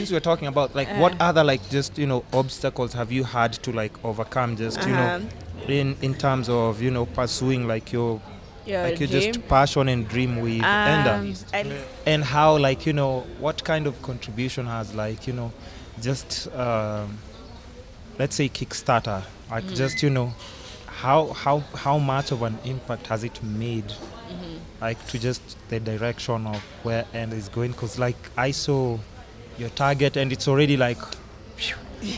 Since we're talking about like what other like just obstacles have you had to like overcome just in terms of pursuing like your dream. just passion and dream with Enda, and how like what kind of contribution has like just let's say Kickstarter like just how much of an impact has it made like to just the direction of where Enda is going? Because like I saw your target and it's already like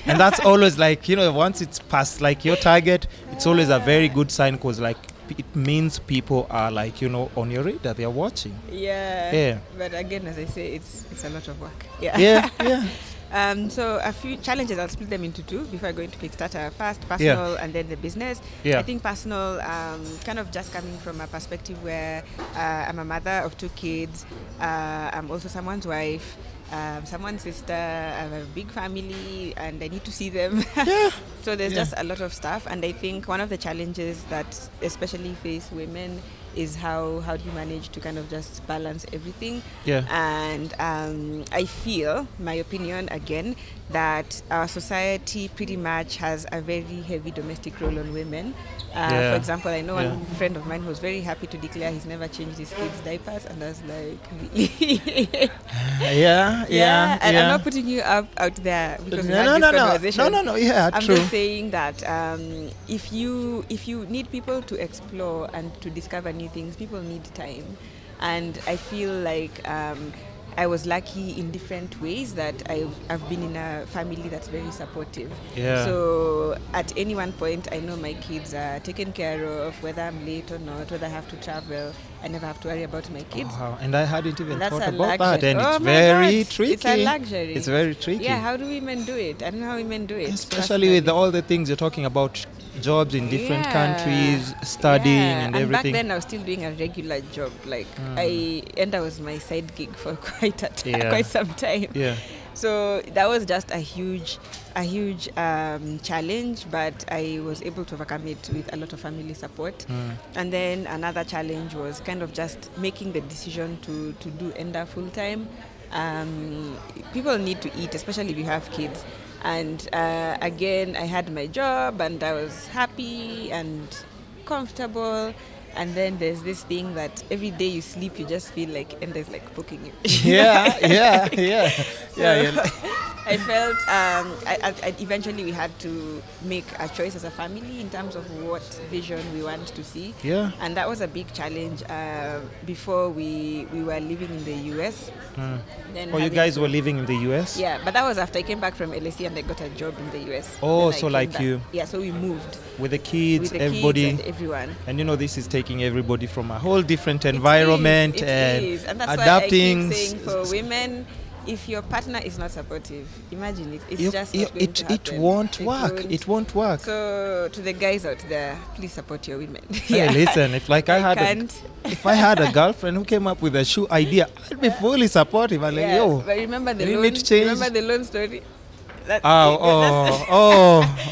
and that's always like once it's past like your target, it's always a very good sign, because like it means people are like on your radar, they're watching. But again, as I say, it's a lot of work. So a few challenges, I'll split them into two before I go into Kickstarter. First, personal, and then the business. I think personal, kind of just coming from a perspective where I'm a mother of 2 kids. I'm also someone's wife, someone's sister. I have a big family and I need to see them. So there's just a lot of stuff. And I think one of the challenges that especially face women is how do you manage to kind of just balance everything. And I feel, my opinion again, that our society pretty much has a very heavy domestic role on women. For example, I know one friend of mine who was very happy to declare he's never changed his kids' diapers, and I was like, really? And I'm not putting you out there because we had this conversation. No, I'm true. just saying that if you need people to explore and to discover new things, people need time. And I feel like I was lucky in different ways that I've been in a family that's very supportive. So at any one point, I know my kids are taken care of, whether I'm late or not, whether I have to travel. I never have to worry about my kids. Wow. And I hadn't even thought about luxury. that. And it's very tricky. It's a luxury. It's very tricky. Yeah, how do women do it? I don't know how women do it. Especially with all the things you're talking about, jobs in different countries, studying and everything. Back then I was still doing a regular job. Like Enda was my side gig for quite some time. So that was just a huge challenge, but I was able to overcome it with a lot of family support. And then another challenge was kind of just making the decision to do Enda full time. People need to eat, especially if you have kids. And again, I had my job and I was happy and comfortable. And then there's this thing that every day you sleep, you just feel like Enda is like poking you. I felt I eventually we had to make a choice as a family in terms of what vision we want to see. And that was a big challenge before we were living in the US. You guys were living in the US? Yeah, but that was after I came back from LSE and I got a job in the US. Oh, so like back. So we moved. With the kids, everybody. Kids and everyone. And this is taking everybody from a whole different environment and that's adapting. Why I keep saying for women, if your partner is not supportive, imagine it. It's just not going to happen. It won't work. It won't work. So to the guys out there, please support your women. Hey, listen, if I had a girlfriend who came up with a shoe idea, I'd be fully supportive. I'm like, yo, but remember the loan story? The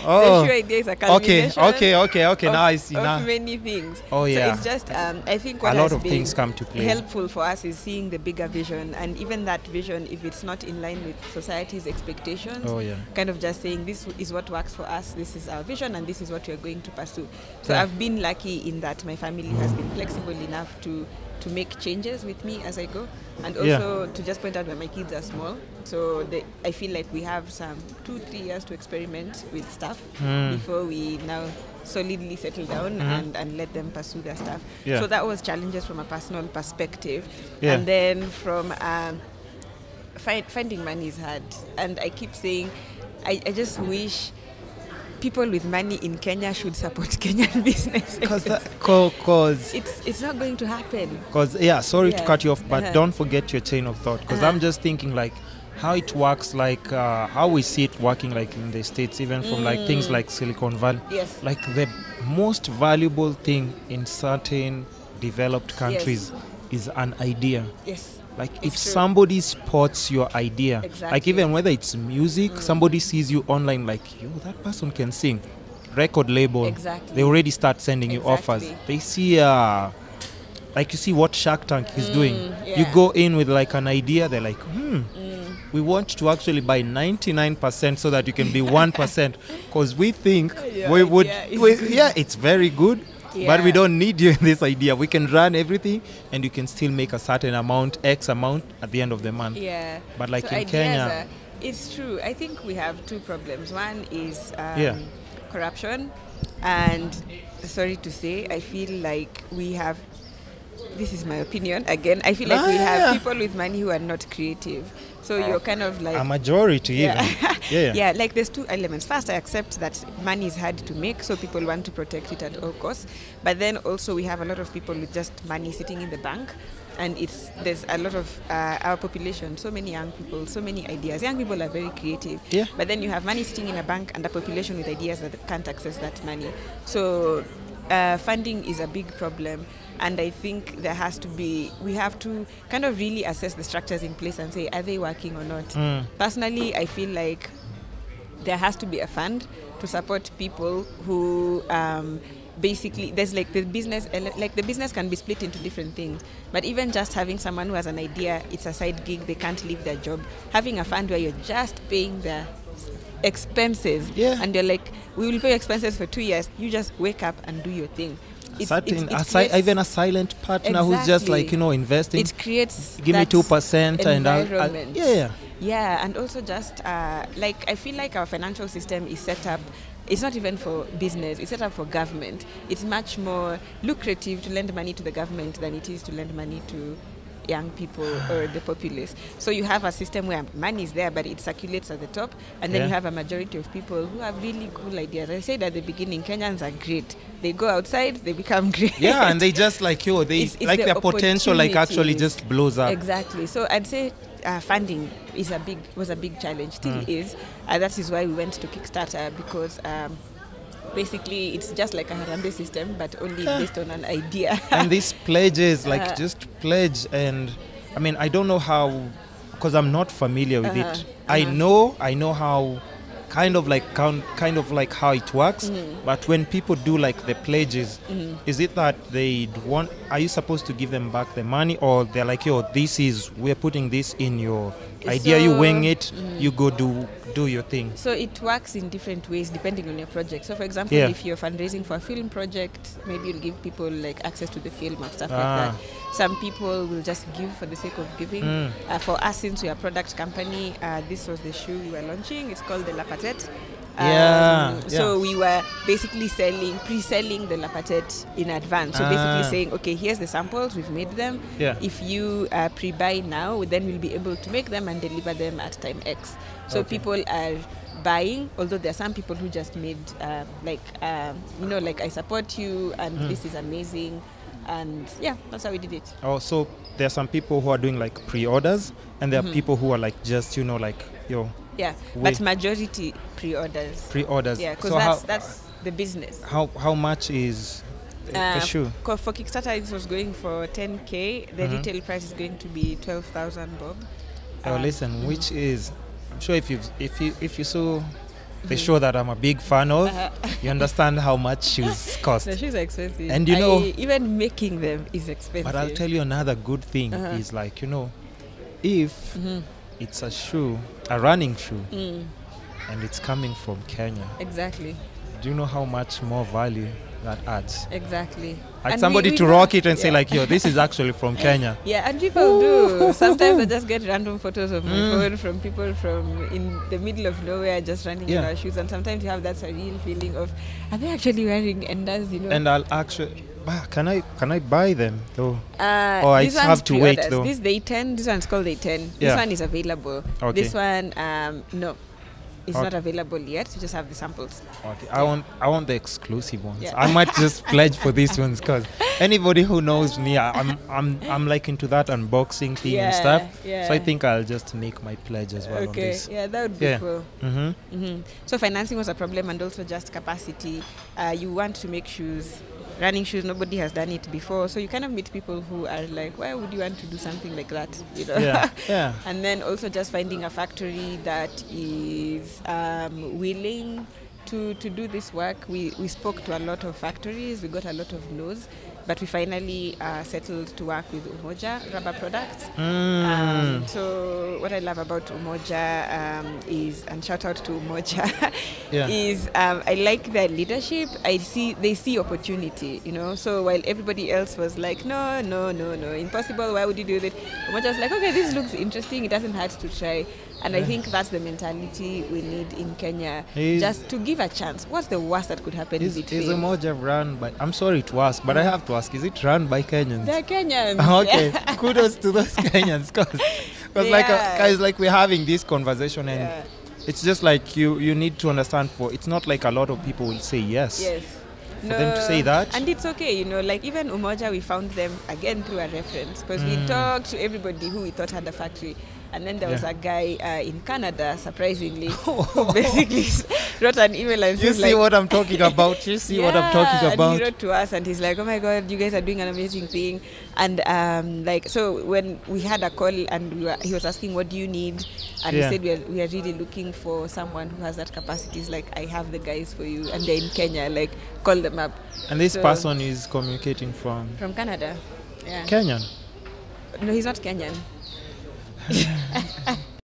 shoe idea is a culmination okay. Now I see. Of many things. So it's just, I think what a lot has of been things come to play. Helpful for us is seeing the bigger vision, and even that vision, if it's not in line with society's expectations, kind of just saying this is what works for us, this is our vision, and this is what we're going to pursue. So I've been lucky in that my family has been flexible enough to make changes with me as I go, and also to just point out that my kids are small, so I feel like we have some 2-3 years to experiment with stuff before we now solidly settle down and let them pursue their stuff. So that was challenges from a personal perspective, and then from finding money is hard, and I keep saying I just wish people with money in Kenya should support Kenyan businesses. Because it's not going to happen. Because to cut you off, but don't forget your chain of thought. Because I'm just thinking like how it works, like how we see it working, like in the States, even from like things like Silicon Valley. Like the most valuable thing in certain developed countries is an idea. Like if somebody spots your idea, like even whether it's music, somebody sees you online, like, yo, that person can sing. Record label, they already start sending you offers. They see, like you see what Shark Tank is doing. You go in with like an idea, they're like, we want to actually buy 99% so that you can be 1%, because we think we would. It's very good. Yeah. But we don't need you in this idea. We can run everything and you can still make a certain amount, X amount at the end of the month. Yeah. But like so in Kenya... It's true. I think we have two problems. One is corruption. And sorry to say, I feel like we have... This is my opinion. Again, I feel like we have people with money who are not creative. So you're kind of like... A majority even. Yeah, like there's two elements. First, I accept that money is hard to make, so people want to protect it at all costs. But then also we have a lot of people with just money sitting in the bank. And there's a lot of our population, so many young people, so many ideas. Young people are very creative. Yeah. But then you have money sitting in a bank and a population with ideas that can't access that money. So funding is a big problem. And I think we have to kind of really assess the structures in place and say, are they working or not? Personally, I feel like there has to be a fund to support people who basically, there's like the business can be split into different things. But even just having someone who has an idea, it's a side gig, they can't leave their job. Having a fund where you're just paying their expenses and you're like, we will pay expenses for 2 years, you just wake up and do your thing. Even a silent partner who's just like, investing. It creates give me 2% and and also just like I feel like our financial system is set up. It's not even for business, it's set up for government. It's much more lucrative to lend money to the government than it is to lend money to young people or the populace. So you have a system where money is there, but it circulates at the top, and then you have a majority of people who have really cool ideas. I said at the beginning, Kenyans are great. They go outside, they become great. Yeah, and they just like it's like their potential like actually just blows up. Exactly. So I'd say funding was a big challenge, still is. That is why we went to Kickstarter, because basically it's just like a Harambee system, but only based on an idea. And these pledges, like just pledge, and I mean, I don't know how, because I'm not familiar with it. I know how kind of like how it works, but when people do like the pledges, is it that are you supposed to give them back the money, or they're like, we're putting this in your idea, you wing it, you go do your thing? So it works in different ways depending on your project. So for example, if you're fundraising for a film project, maybe you'll give people like access to the film or stuff like that. Some people will just give for the sake of giving. For us, since we are a product company, this was the shoe we were launching. It's called the La Patette. So we were basically pre-selling the La Patette in advance. So basically saying, okay, here's the samples, we've made them. If you pre-buy now, then we'll be able to make them and deliver them at time X. So people are buying, although there are some people who just made like I support you and this is amazing. And that's how we did it. Oh, so there are some people who are doing like pre-orders, and there are people who are like just but majority pre-orders. Yeah, because that's the business. How much is the shoe? For Kickstarter, it was going for 10K. The retail price is going to be 12,000 bob. Listen, which is, I'm sure if you saw the show that I'm a big fan of, you understand how much shoes cost. The shoes are expensive. And even making them is expensive. But I'll tell you another good thing is like, if it's a running shoe, and it's coming from Kenya. Exactly. Do you know how much more value that adds? Exactly. Like somebody to rock it and say like, this is actually from Kenya. Yeah, and people do. Sometimes I just get random photos of my phone from people from in the middle of nowhere just running in our shoes, and sometimes you have that surreal feeling of, are they actually wearing Enders, And I'll actually, can I buy them though? Or I have to wait though? This is the 10, this one's called the 10. This one is available. Okay. This one, no. It's not available yet. You just have the samples. Okay, I want the exclusive ones. Yeah. I might just pledge for these ones, because anybody who knows me, I'm like into that unboxing thing and stuff. Yeah. So I think I'll just make my pledge as well on this. Yeah, that would be cool. So financing was a problem, and also just capacity. You want to make shoes. Running shoes, nobody has done it before, so you kind of meet people who are like, why would you want to do something like that, Yeah. And then also just finding a factory that is willing to do this work. We spoke to a lot of factories, we got a lot of no's. but we finally settled to work with Umoja Rubber Products. So what I love about Umoja is, and shout out to Umoja, is I like their leadership. They see opportunity, So while everybody else was like, no, impossible, why would you do that? Umoja was like, okay, this looks interesting, it doesn't hurt to try. And I think that's the mentality we need in Kenya, just to give a chance. What's the worst that could happen if it fails? Is Umoja run by, I'm sorry to ask, but I have to ask, is it run by Kenyans? They're Kenyans. Okay, kudos to those Kenyans, because guys, like we're having this conversation, and it's just like you need to understand, it's not like a lot of people will say yes. For them to say that. And it's okay, like even Umoja, we found them again through a reference, because we talked to everybody who we thought had a factory. And then there was a guy in Canada, surprisingly, who basically wrote an email and said, see what I'm talking about? You see what I'm talking about? And he wrote to us and he's like, oh my God, you guys are doing an amazing thing. And so when we had a call and he was asking, what do you need? And he said, we are really looking for someone who has that capacity. He's like, I have the guys for you. And they're in Kenya, like, call them up. And this person is communicating from? From Canada. Yeah. Kenyan? No, he's not Kenyan.